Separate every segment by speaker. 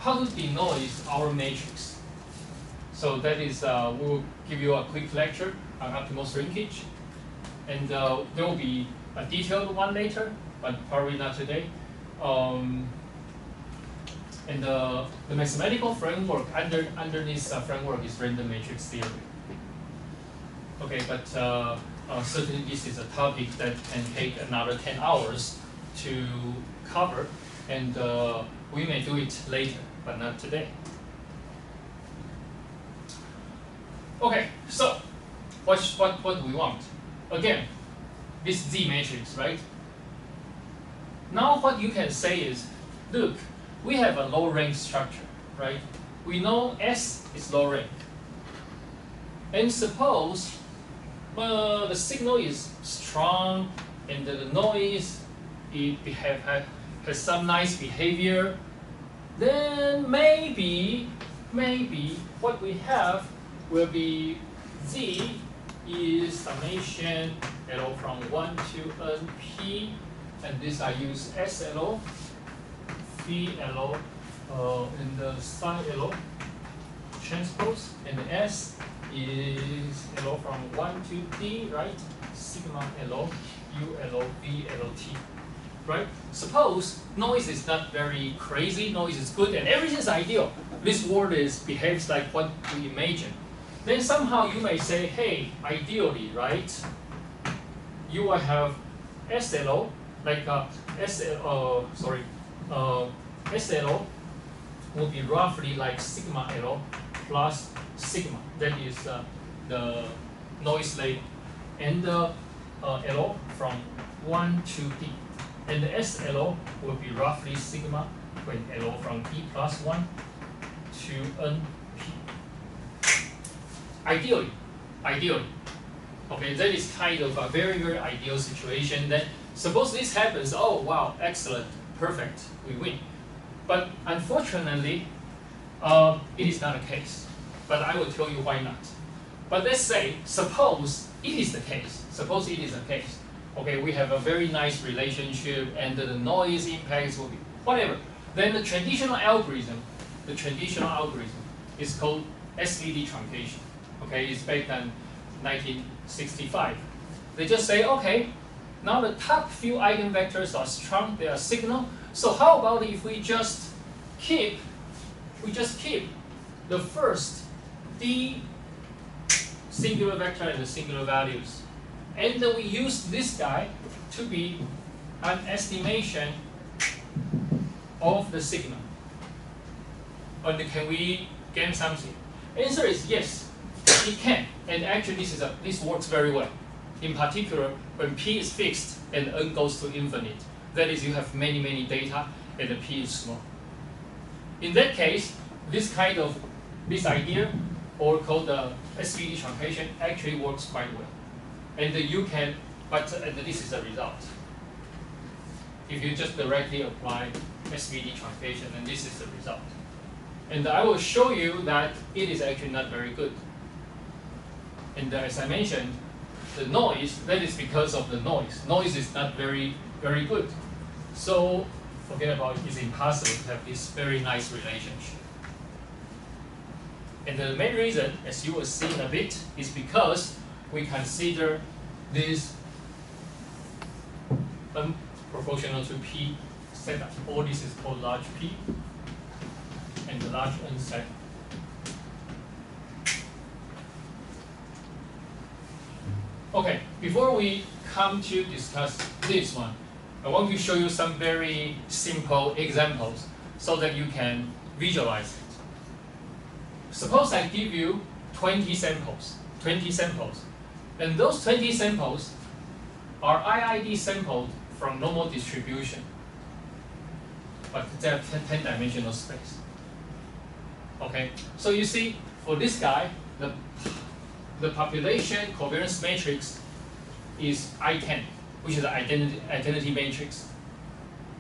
Speaker 1: how to denoise our matrix. So that is, we will give you a quick lecture on optimal shrinkage. And there will be a detailed one later, but probably not today. And the mathematical framework under this framework is random matrix theory. Okay, but certainly this is a topic that can take another 10 hours to cover, and we may do it later, but not today. Okay, so what do we want? Again, this Z matrix, right? Now what you can say is, look, we have a low rank structure, right? We know S is low rank. And suppose the signal is strong and the noise has some nice behavior, then maybe what we have will be Z is summation LO from 1 to NP, and this I use SLO, phi LO, and the psi LO transpose, and the S is LO from 1 to D, right? Sigma LO, U LO, V LO T, right? Suppose noise is not very crazy, noise is good, and everything is ideal. This world behaves like what we imagine. Then somehow you may say, hey, ideally, right? You will have SLO, like SLO will be roughly like sigma LO plus sigma. That is the noise label. And the LO from 1 to D. And the SLO will be roughly sigma when LO from D plus 1 to NP. Ideally. Okay, that is kind of a very, very ideal situation. Then suppose this happens, oh wow, excellent, perfect, we win. But unfortunately, it is not the case. But I will tell you why not. But let's say, suppose it is the case. Suppose it is the case. Okay, we have a very nice relationship and the noise impacts will be whatever. Then the traditional algorithm is called SVD truncation. Okay, it's back in 1965. They just say, okay, now the top few eigenvectors are strong, they are signal. So how about if we just keep the first D singular vector and the singular values, and then we use this guy to be an estimation of the signal. And can we gain something? Answer is yes, it can. And actually, this works very well. In particular, when P is fixed and N goes to infinite, that is, you have many data and the P is small. In that case, this idea, or called the SVD truncation, actually works quite well. And and this is the result. If you just directly apply SVD truncation, then this is the result. And I will show you that it is actually not very good. And as I mentioned, the noise, that is because of the noise. Noise is not very good. So forget about it, it's impossible to have this very nice relationship. And the main reason, as you will see in a bit, is because we consider this N proportional to P setup. All this is called large P and the large N setup. Okay, before we come to discuss this one, I want to show you some very simple examples so that you can visualize it. Suppose I give you 20 samples, and those 20 samples are IID sampled from normal distribution, but they have 10-dimensional space. Okay, so you see, for this guy, the population covariance matrix is I10, which is the identity matrix.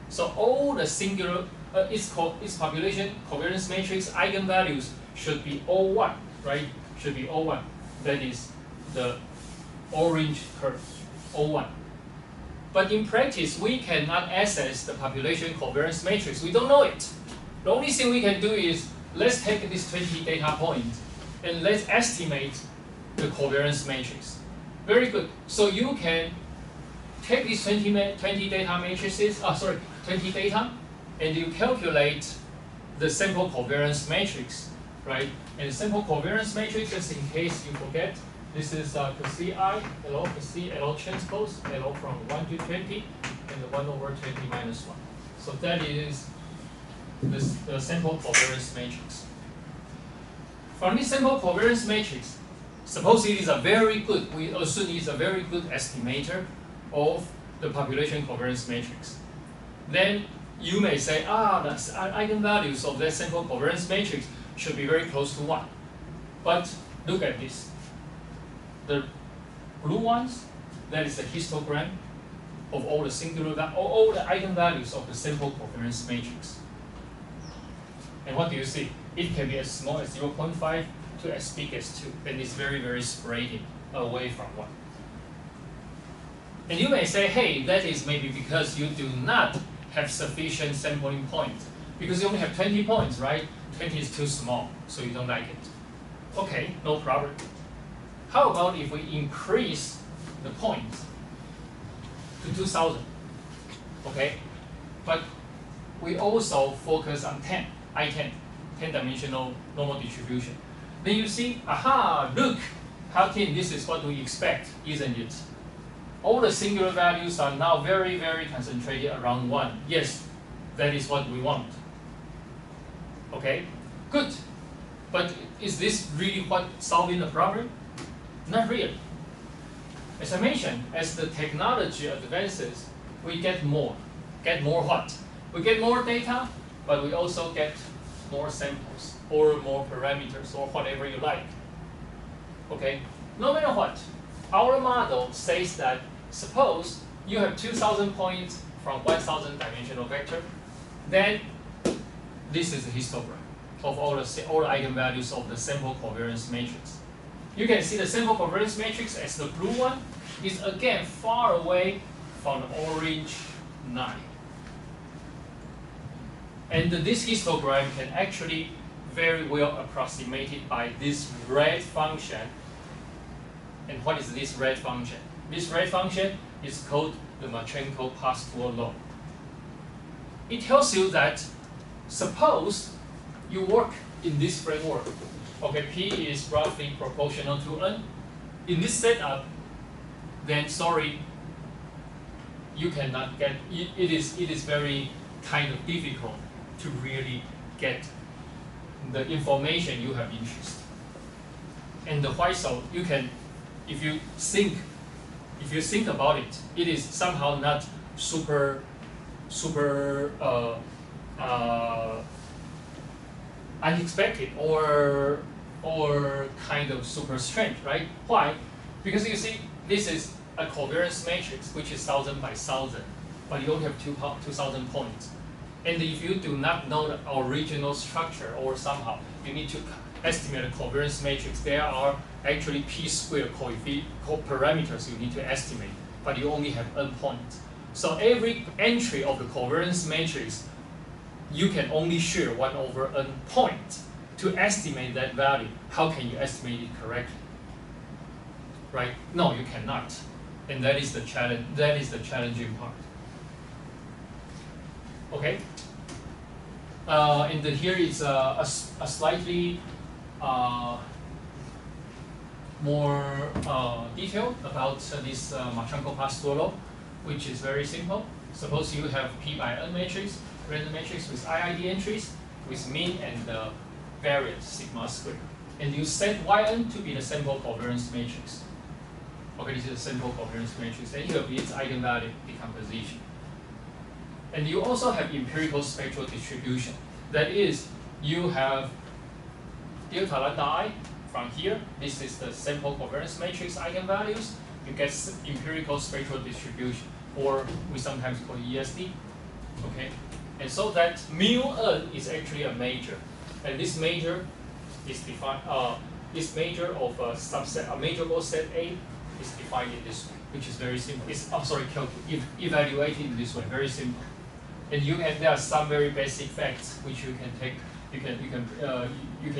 Speaker 1: So all the singular, its population covariance matrix eigenvalues should be O1, right? Should be O1. That is the orange curve, O1. But in practice, we cannot access the population covariance matrix. We don't know it. The only thing we can do is, let's take this 20 data point, and let's estimate the covariance matrix. Very good. So you can take these 20 data matrices, 20 data, and you calculate the sample covariance matrix, right? And the sample covariance matrix, just in case you forget, this is Ci, LO, C, LO transpose, LO from 1 to 20, and the 1 over 20 minus 1. So that is the sample covariance matrix. From this sample covariance matrix, suppose it is a very good, we assume it is a very good estimator of the population covariance matrix. Then you may say, the eigenvalues of that sample covariance matrix should be very close to 1. But look at this. The blue ones, that is the histogram of all the all the eigenvalues of the sample covariance matrix. And what do you see? It can be as small as 0.5 to as big as 2, and it's very, very spreading away from 1. And you may say, hey, that is maybe because you do not have sufficient sampling points, because you only have 20 points, right? 20 is too small, so you don't like it. Okay, no problem. How about if we increase the points to 2,000? Okay, but we also focus on 10, I10, 10-dimensional normal distribution. Then you see, aha, look, how can this is what we expect, isn't it? All the singular values are now very, very concentrated around 1. Yes, that is what we want. Okay, good. But is this really what solving the problem? Not really. As I mentioned, as the technology advances, we get more. Get more what? We get more data, but we also get more samples, or more parameters, or whatever you like. Okay? No matter what, our model says that suppose you have 2,000 points from 1,000 dimensional vector, then this is a histogram of all the eigenvalues of the sample covariance matrix. You can see the sample covariance matrix as the blue one is again far away from the orange 9. And this histogram can actually very well approximated by this red function. And what is this red function? This red function is called the Marchenko-Pastur law. It tells you that suppose you work in this framework. Okay, P is roughly proportional to N. In this setup, then sorry, you cannot get it is very kind of difficult to really get the information you have interest. And the why so you can, if you think about it, it is somehow not super unexpected or kind of super strange, right? Why? Because you see, this is a covariance matrix which is 1,000 by 1,000, but you only have 2,000 points. And if you do not know the original structure, or somehow you need to estimate a covariance matrix, there are actually p-squared parameters you need to estimate, but you only have n points. So every entry of the covariance matrix, you can only share 1 over n point to estimate that value. How can you estimate it correctly? Right? No, you cannot. And that is the challenge. That is the challenging part. Okay. And here is a slightly more detail about this Marchenko-Pastur law, which is very simple. Suppose you have P by N matrix, random matrix with IID entries, with mean and variance sigma squared, and you set Yn to be the sample covariance matrix. Okay, this is a sample covariance matrix, and you have its eigenvalue decomposition. And you also have empirical spectral distribution. That is, you have delta lambda I from here. This is the sample covariance matrix eigenvalues. You get empirical spectral distribution, or we sometimes call it ESD. Okay, and so that mu n is actually a measure, and this measure is defined. This measure of a subset, a measurable set A, is defined in this way, which is very simple. It's evaluated in this way, very simple. And there are some very basic facts which you can take. You can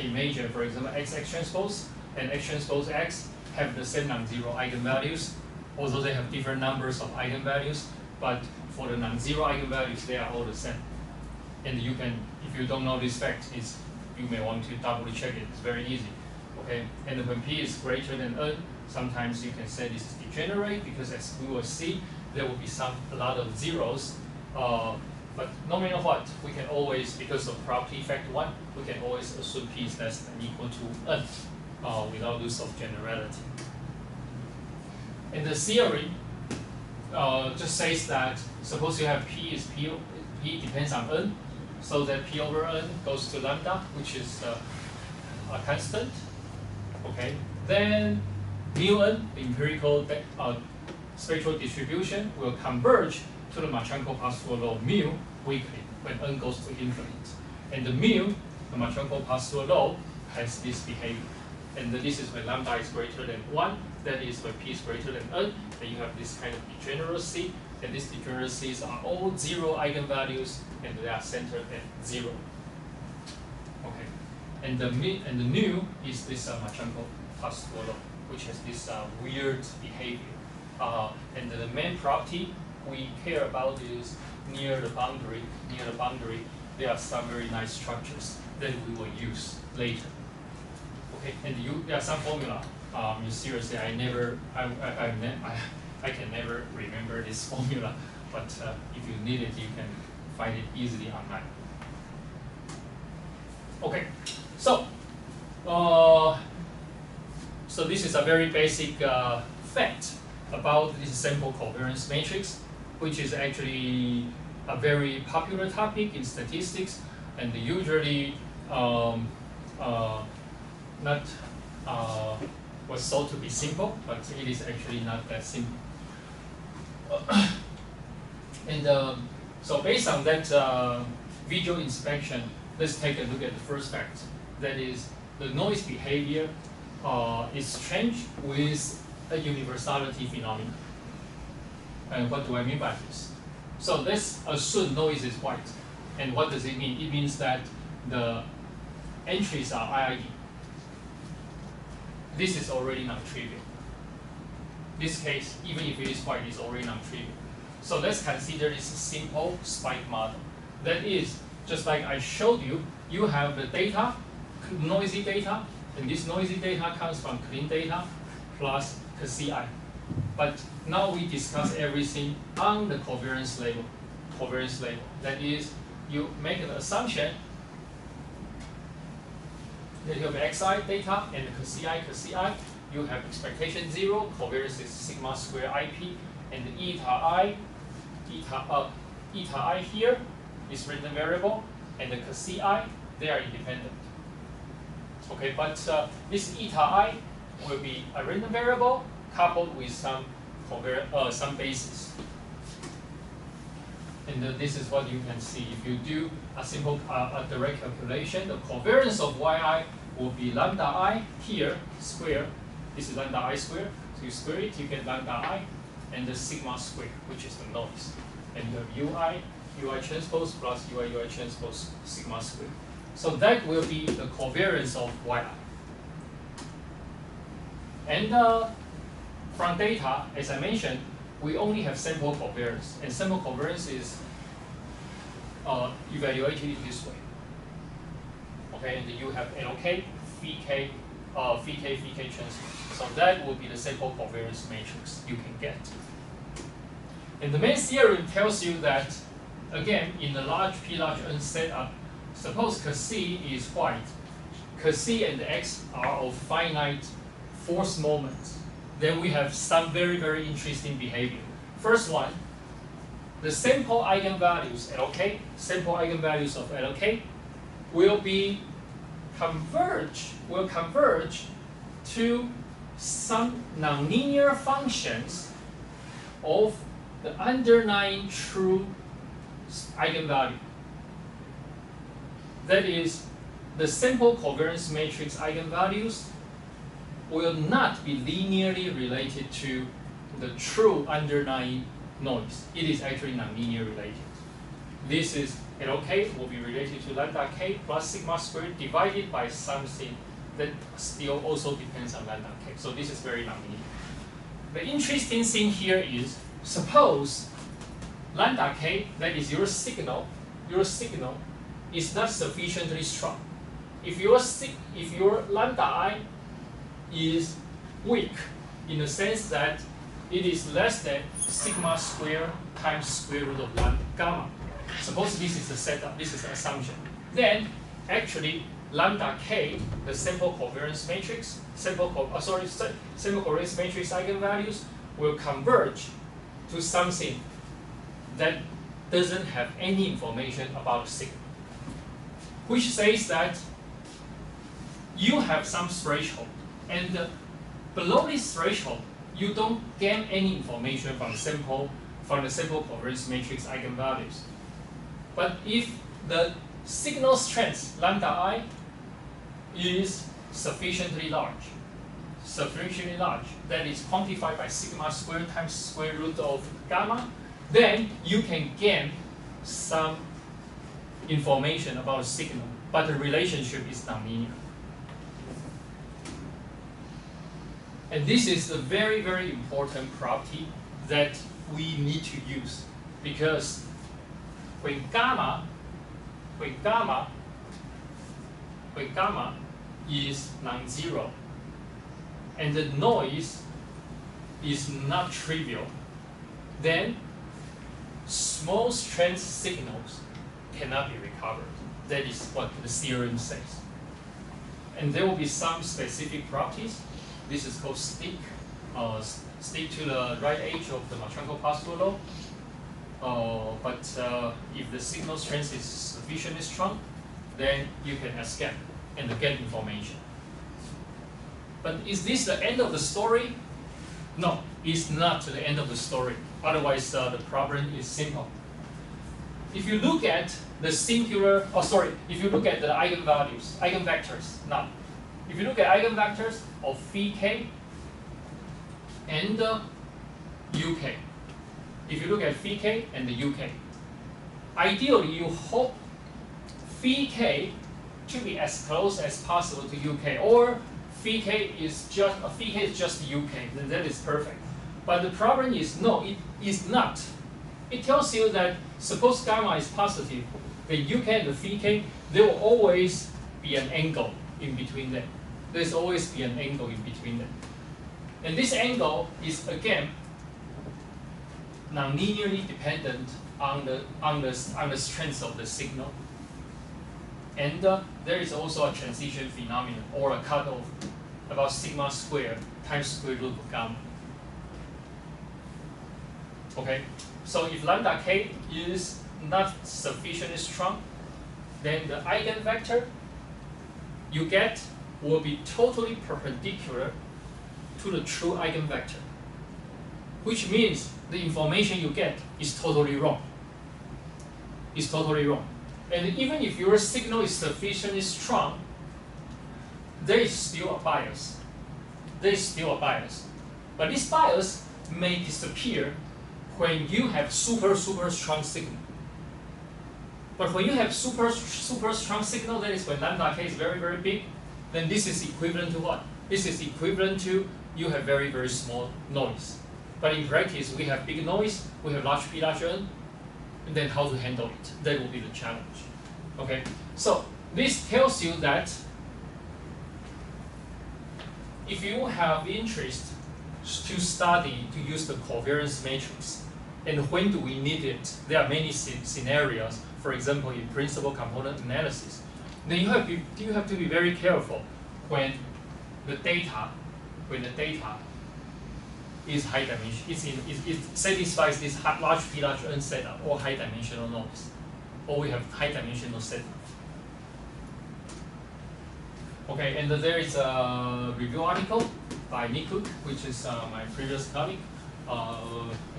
Speaker 1: imagine, for example, X transpose and X transpose X have the same non-zero eigenvalues, although they have different numbers of eigenvalues. But for the non-zero eigenvalues, they are all the same. And you can, if you don't know this fact, you may want to doubly check it. It's very easy. Okay. And when P is greater than N, sometimes you can say this is degenerate because, as we will see, there will be a lot of zeros. But no matter what, we can always, because of property fact 1, we can always assume P is less than equal to N without use of generality. And the theory just says that suppose you have P depends on N, so that P over N goes to lambda, which is a constant. Okay, then mu N, the empirical spectral distribution, will converge to the Marchanko pass-through law mu weakly when N goes to infinite. And the mu, the Marchanko pass-through law, has this behavior. And this is when lambda is greater than 1, that is when P is greater than N, then you have this kind of degeneracy, and these degeneracies are all zero eigenvalues, and they are centered at 0. Okay, and the nu is this Marchanko pass-through law, which has this weird behavior. And the main property we care about is near the boundary. Near the boundary, there are some very nice structures that we will use later. Okay, and there are some formula. Seriously, I can never remember this formula, but if you need it, you can find it easily online. Okay, so this is a very basic fact about this sample covariance matrix, which is actually a very popular topic in statistics, and usually was thought to be simple, but it is actually not that simple. And so based on that visual inspection, let's take a look at the first fact. That is, the noise behavior is strange with a universality phenomenon. And what do I mean by this? So let's assume noise is white. And what does it mean? It means that the entries are IID. This is already non-trivial. This case, even if it is white, is already non-trivial. So let's consider this simple spike model. That is, just like I showed you, you have the data, noisy data, and this noisy data comes from clean data plus CI. But now we discuss everything on the covariance level. Covariance level. That is, you make an assumption that you have XI data and CI, you have expectation 0, covariance is sigma square IP, and the eta I here is random variable, and the CI, they are independent. Okay, but this eta I will be a random variable coupled with some basis. And this is what you can see. If you do a simple direct calculation, the covariance of yi will be lambda I here square. This is lambda I square. So you square it, you get lambda I, and the sigma square, which is the noise. And you have ui transpose plus ui transpose sigma square. So that will be the covariance of yi. And from data, as I mentioned, we only have sample covariance, and sample covariance is evaluated in this way. Okay, and you have LK, phi k transpose. So that will be the sample covariance matrix you can get. And the main theorem tells you that, again, in the large P large N setup, suppose C is white, C and X are of finite force moments. Then we have some very, very interesting behavior. First one, the sample eigenvalues LK, sample eigenvalues of LK will converge to some nonlinear functions of the underlying true eigenvalue. That is, the sample covariance matrix eigenvalues will not be linearly related to the true underlying noise. It is actually nonlinear related. this is LK will be related to lambda k plus sigma squared divided by something that still also depends on lambda k. So this is very nonlinear. The interesting thing here is, suppose lambda k, that is your signal is not sufficiently strong. If your lambda I is weak in the sense that it is less than sigma squared times square root of gamma. Suppose this is the setup, this is the assumption. Then actually lambda k, the sample covariance matrix, sample covariance matrix eigenvalues will converge to something that doesn't have any information about the signal, which says that you have some threshold, and below this threshold, you don't gain any information from the sample covariance matrix eigenvalues. But if the signal strength lambda I is sufficiently large, that is quantified by sigma squared times square root of gamma, then you can gain some information about the signal, but the relationship is nonlinear. And this is a very, very important property that we need to use, because when gamma is non-zero and the noise is not trivial, then small strength signals cannot be recovered. That is what the theorem says. And there will be some specific properties. This is called stick. Stick to the right edge of the Marchenko-Pascal law. But if the signal strength is sufficiently strong, then you can escape and get information. But is this the end of the story? No, it's not the end of the story. Otherwise, the problem is simple. If you look at the if you look at the eigenvectors, now, if you look at eigenvectors of phi k and uk, if you look at phi k and the uk, ideally you hope phi k to be as close as possible to uk, or phi k is just uk, then that is perfect. But the problem is, no, it is not. It tells you that suppose gamma is positive, the uk and the phi k, there will always be an angle in between them. There's always be an angle in between them. And this angle is, again, non-linearly dependent on the strength of the signal. And there is also a transition phenomenon, or a cutoff, about sigma squared times square root of gamma. Okay, so if lambda k is not sufficiently strong, then the eigenvector you get will be totally perpendicular to the true eigenvector, which means the information you get is totally wrong. It's totally wrong. And even if your signal is sufficiently strong, there is still a bias. There is still a bias. But this bias may disappear when you have super strong signal. But when you have super strong signal, that is when lambda k is very, very big, then this is equivalent to what? This is equivalent to you have very, very small noise. But in practice, we have big noise, we have large P, large N, and then how to handle it. That will be the challenge. Okay? So this tells you that if you have interest to study, to use the covariance matrix, and when do we need it? There are many scenarios. For example, in principal component analysis, then you have to be very careful when the data is high dimension. It satisfies this large P, large N setup, or high dimensional noise, or we have high dimensional setup. Okay, and there is a review article by Nick Cook, which is my previous colleague.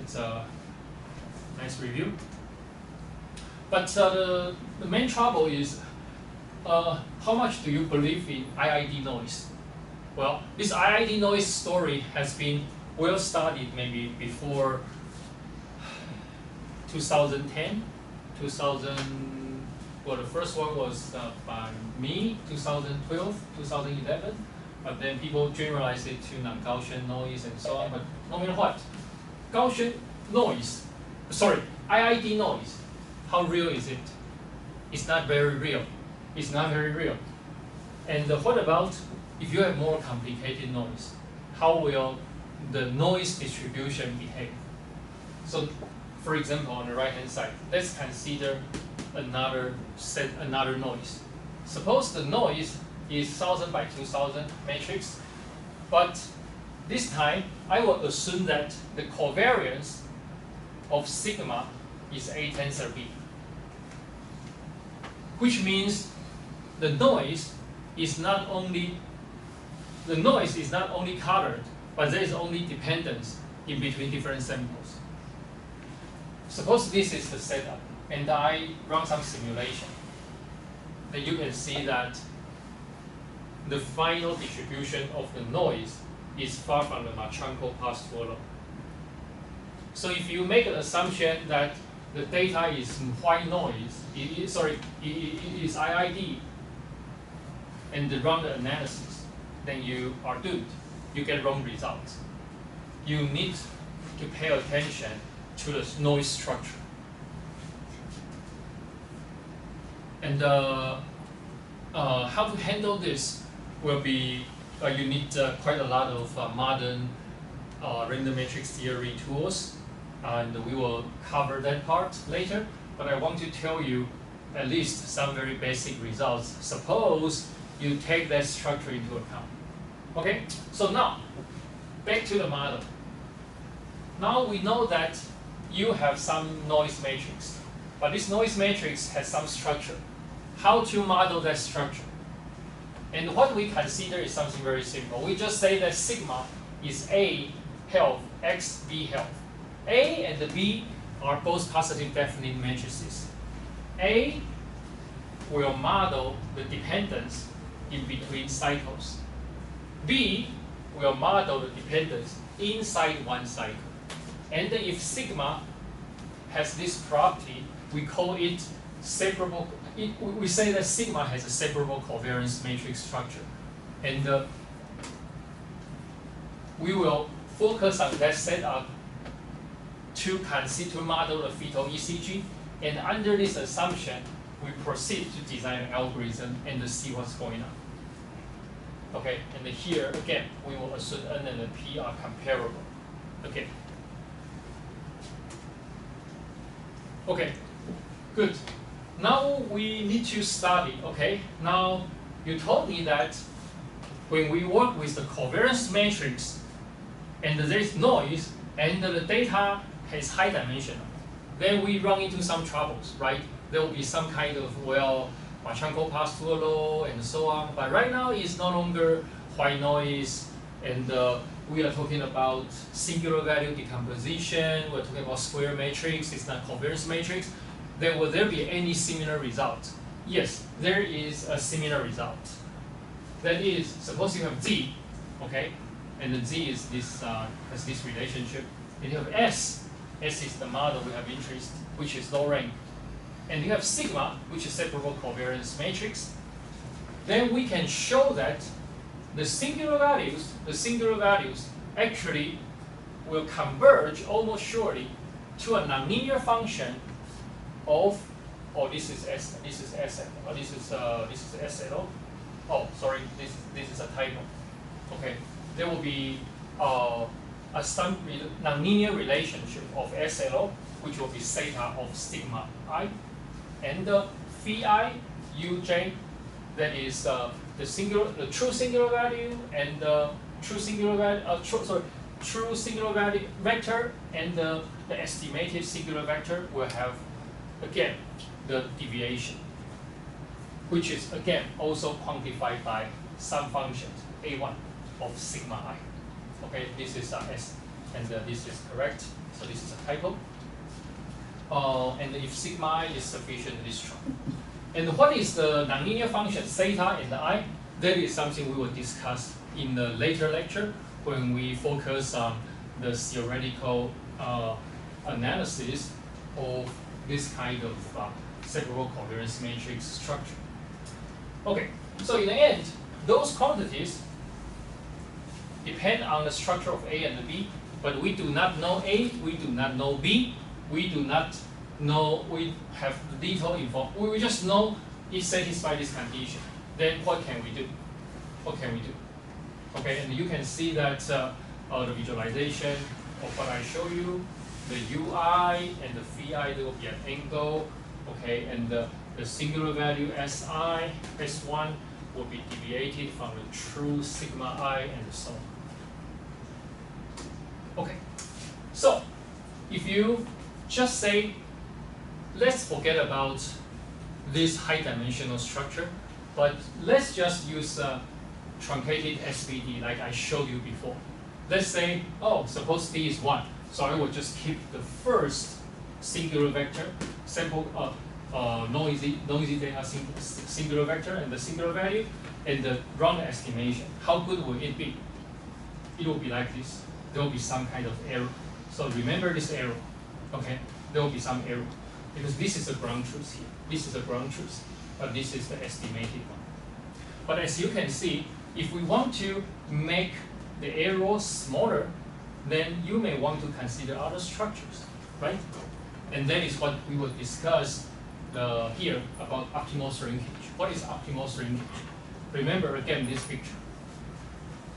Speaker 1: It's a nice review. But the main trouble is how much do you believe in IID noise? Well, this IID noise story has been well studied maybe before 2010. 2000. Well, the first one was by me, 2012, 2011. But then people generalized it to non-Gaussian noise and so on. But no matter what, Gaussian noise, sorry, IID noise, how real is it? It's not very real. It's not very real. And what about if you have more complicated noise? How will the noise distribution behave? So, for example, on the right-hand side, let's consider another noise. Suppose the noise is 1000 by 2000 matrix, but this time I will assume that the covariance of sigma is A tensor B, which means the noise is not only colored, but there is only dependence in between different samples. Suppose this is the setup, and I run some simulation. Then you can see that the final distribution of the noise is far from the Marchanko pass-through law. So if you make an assumption that the data is white noise, it is IID, and run the analysis, then you are doomed. You get wrong results. You need to pay attention to the noise structure. And how to handle this will be, you need quite a lot of modern random matrix theory tools, and we will cover that part later. But I want to tell you at least some very basic results. Suppose you take that structure into account. Okay, so now, back to the model. Now we know that you have some noise matrix, but this noise matrix has some structure. How to model that structure? And what we consider is something very simple. We just say that sigma is A health, X, B health. A and the B are both positive definite matrices. A will model the dependence in between cycles. B will model the dependence inside one cycle. And then if sigma has this property, we call it separable. We say that sigma has a separable covariance matrix structure. And we will focus on that setup to model the fetal ECG. And under this assumption, we proceed to design an algorithm and see what's going on. Okay, and here again, we will assume N and P are comparable. Okay. Okay, good. Now we need to study, okay? Now you told me that when we work with the covariance matrix and there is noise and the data has high dimension, then we run into some troubles, right? There will be some kind of, Marchanko pass-through law and so on. But right now it's no longer white noise, and we are talking about singular value decomposition. We're talking about square matrix. It's not covariance matrix. Then will there be any similar result? Yes, there is a similar result. That is, suppose you have Z, okay, and the Z is this has this relationship. And you have S. S is the model we have interest, which is low rank. And you have sigma, which is separable covariance matrix. Then we can show that the singular values actually will converge almost surely to a nonlinear function of, this is S, this is SL, this is SL. Oh, sorry, this is a typo. Okay, there will be some nonlinear relationship of SL, which will be theta of sigma I, and phi I uj, that is the true singular value and the true singular value vector, and the estimated singular vector will have again the deviation, which is again also quantified by some functions a1 of sigma I. Okay, this is S, and this is correct. So this is a typo. And if sigma I is sufficiently strong. And what is the nonlinear function theta and I? That is something we will discuss in the later lecture when we focus on the theoretical analysis of this kind of separable covariance matrix structure. Okay, so in the end, those quantities depend on the structure of A and B, but we do not know A, we do not know B, we do not know, we have little info, we just know it satisfies this condition. Then what can we do? What can we do? Okay, and you can see that the visualization of what I show you, the UI and the phi, there will be an angle, okay, and the singular value Si, S1 will be deviated from the true sigma I and so on. Okay, so if you just say, let's forget about this high dimensional structure, but let's just use truncated SVD like I showed you before. Let's say, oh, suppose D is 1. So I will just keep the first singular vector, sample noisy data singular vector and the singular value, and run the estimation. How good will it be? It will be like this. There will be some kind of error. So remember this error, okay? There will be some error because this is the ground truth here. This is the ground truth, but this is the estimated one. But as you can see, if we want to make the error smaller, then you may want to consider other structures, right? And that is what we will discuss here about optimal shrinkage. What is optimal shrinkage? Remember again this picture.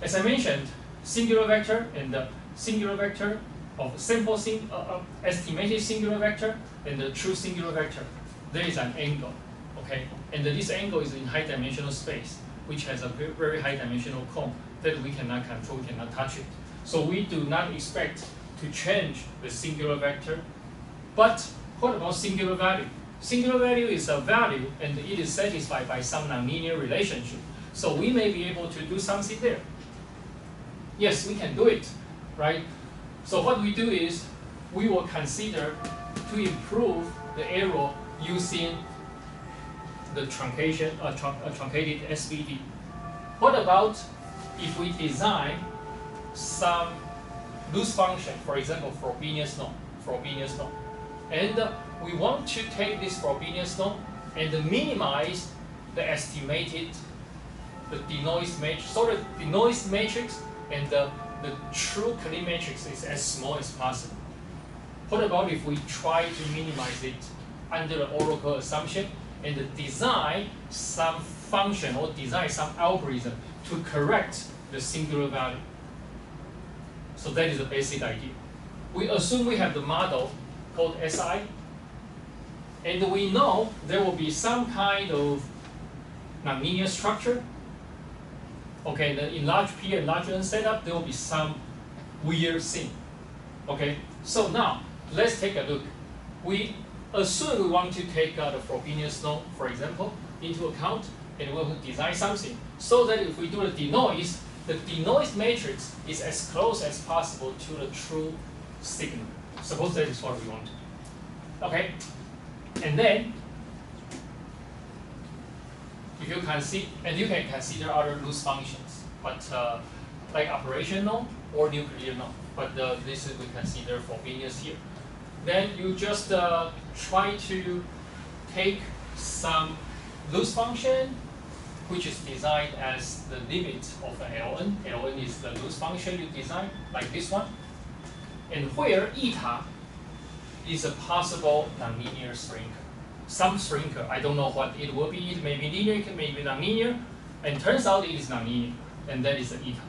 Speaker 1: As I mentioned, singular vector and the singular vector of estimated singular vector and the true singular vector, there is an angle, okay? And this angle is in high dimensional space, which has a very high dimensional cone that we cannot control, we cannot touch it. So we do not expect to change the singular vector. But what about singular value? Singular value is a value and it is satisfied by some nonlinear relationship. So we may be able to do something there. Yes, we can do it, right? So what we do is we will consider to improve the error using the truncated SVD. What about if we design some loose function, for example, Frobenius norm, and we want to take this Frobenius norm and minimize the estimated, the denoised matrix, so the denoised matrix and the true clean matrix is as small as possible. What about if we try to minimize it under the oracle assumption and design some function or design some algorithm to correct the singular value? So that is the basic idea. We assume we have the model called SI, and we know there will be some kind of nonlinear structure. Okay, in large P and large N setup, there will be some weird thing. Okay, so now let's take a look. We assume we want to take the Frobenius norm, for example, into account, and we will design something so that if we do the denoised matrix is as close as possible to the true signal. Suppose that is what we want. Okay, and then if you can see, and you can consider other loose functions, but like operational or nuclear norm. But this is we consider Frobenius here. Then you just try to take some loose function which is designed as the limit of the Ln. Ln is the loose function you design, like this one. And where eta is a possible nonlinear shrinker. Some shrinker, I don't know what it will be. It may be linear, it may be nonlinear. And turns out it is nonlinear, and that is the eta.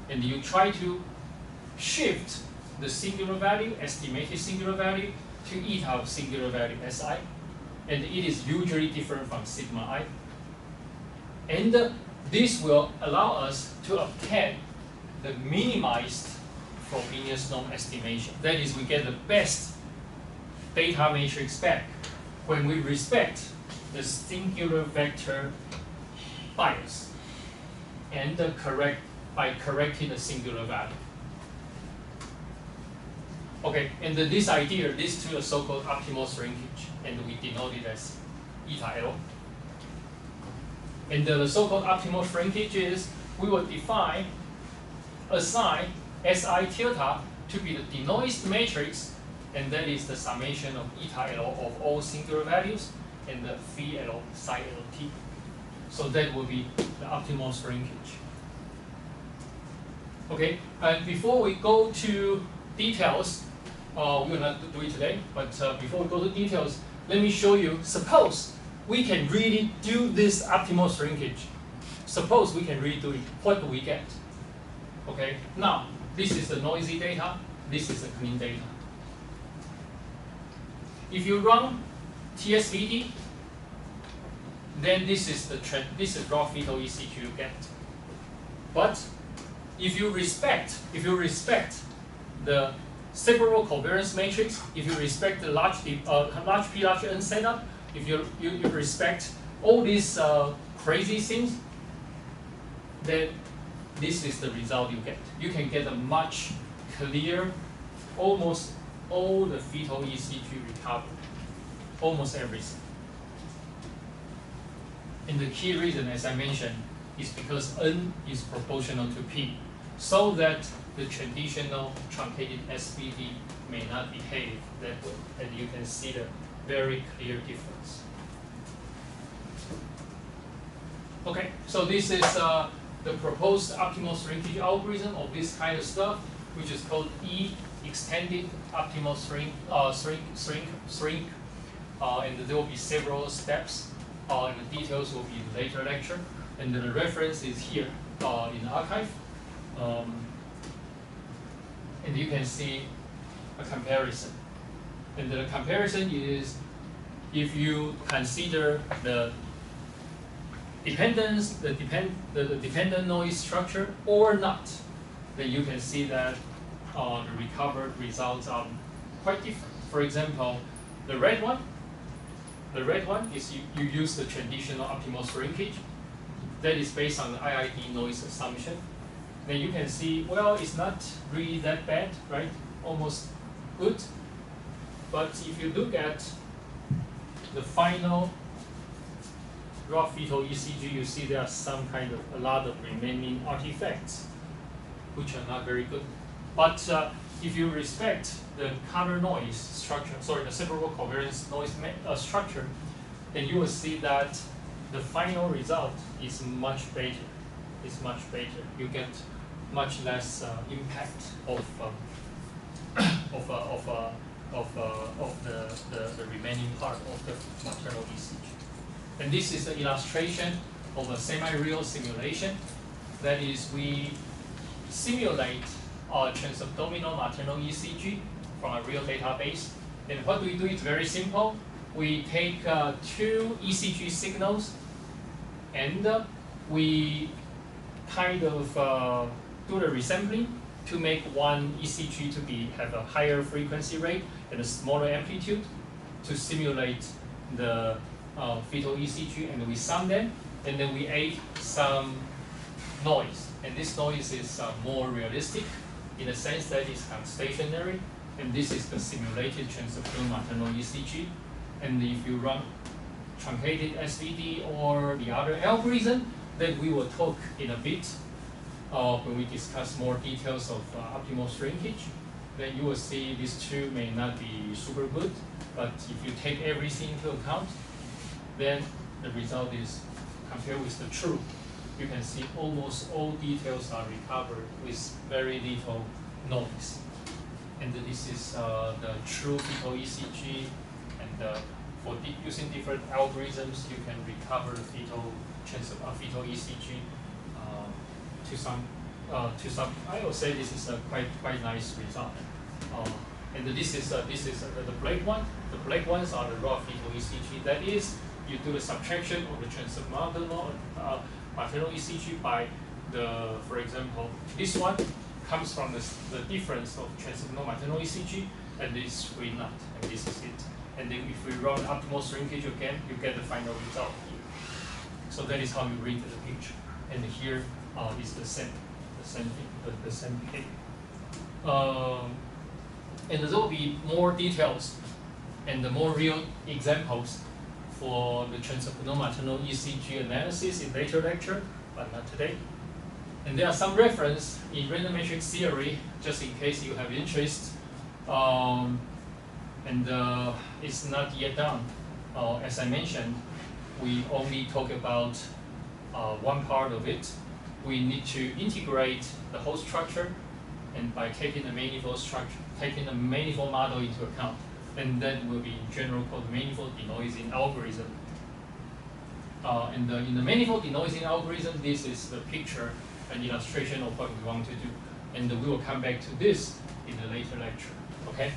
Speaker 1: And you try to shift the singular value, estimated singular value, to eta of singular value Si. And it is usually different from sigma I. And this will allow us to obtain the minimized Frobenius norm estimation. That is, we get the best data matrix back when we respect the singular vector bias and by correcting the singular value. Okay, and this idea leads to a so-called optimal shrinkage, and we denote it as eta L. And the so-called optimal shrinkage is we will assign Si tilde to be the denoised matrix, and that is the summation of eta L of all singular values and the phi L psi L t. So that will be the optimal shrinkage. Okay, and before we go to details, we will not do it today, but before we go to details, let me show you, suppose we can really do this optimal shrinkage. Suppose we can really do it, what do we get? Okay, now, this is the noisy data, this is the clean data. If you run TSVT, then this is the trend, this is raw fetal ECG you get. But if you respect the separable covariance matrix, if you respect the large P large N setup, if you respect all these crazy things, then this is the result you get. You can get a much clear, almost all the fetal ECG recovered, almost everything. And the key reason, as I mentioned, is because N is proportional to P, so that the traditional truncated SVD may not behave that way, and you can see the very clear difference. Okay, so this is the proposed optimal shrinkage algorithm of this kind of stuff, which is called E extended optimal shrink, and there will be several steps, and the details will be in later lecture, and the reference is here in the archive. And you can see a comparison. And the comparison is if you consider the dependence, the dependent noise structure or not, then you can see that the recovered results are quite different. For example, the red one is you use the traditional optimal shrinkage. That is based on the IID noise assumption. Then you can see, well, it's not really that bad, right? Almost good. But if you look at the final raw fetal ECG, you see there are some kind of a lot of remaining artifacts, which are not very good. But if you respect the color noise structure, sorry, the separable covariance noise structure, then you will see that the final result is much better. It's much better. You get much less impact of the remaining part of the maternal ECG. And this is an illustration of a semi-real simulation. That is, we simulate a transabdominal maternal ECG from a real database. And what do we do? It's very simple. We take two ECG signals, and we kind of do the resampling to make one ECG to have a higher frequency rate and a smaller amplitude to simulate the fetal ECG, and we sum them, and then we add some noise. And this noise is more realistic in the sense that it's stationary, and this is the simulated transabdominal maternal ECG. And if you run truncated SVD or the other algorithm, then we will talk in a bit when we discuss more details of optimal shrinkage. Then you will see these two may not be super good, but if you take everything into account, then the result is, compared with the true, you can see almost all details are recovered with very little noise. And this is the true fetal ECG, and for using different algorithms, you can recover the fetal ECG to some. I would say this is a quite nice result. And this is the black one. The black ones are the raw fetal ECG. That is, you do the subtraction of the transabdominal maternal ECG by the, for example, this one comes from the difference of transabdominal maternal ECG, and this will not, and this is it. And then if we run optimal shrinkage again, you get the final result here. So that is how you read the picture. And here is the same thing. And there will be more details and the more real examples for the transabdominal maternal ECG analysis in later lecture, but not today. And there are some reference in random matrix theory, just in case you have interest. And it's not yet done. As I mentioned, we only talk about one part of it. We need to integrate the whole structure, and by taking the manifold structure, taking the manifold model into account, and that will be in general called the manifold denoising algorithm. In the manifold denoising algorithm, this is the picture and illustration of what we want to do, and we will come back to this in a later lecture. Okay.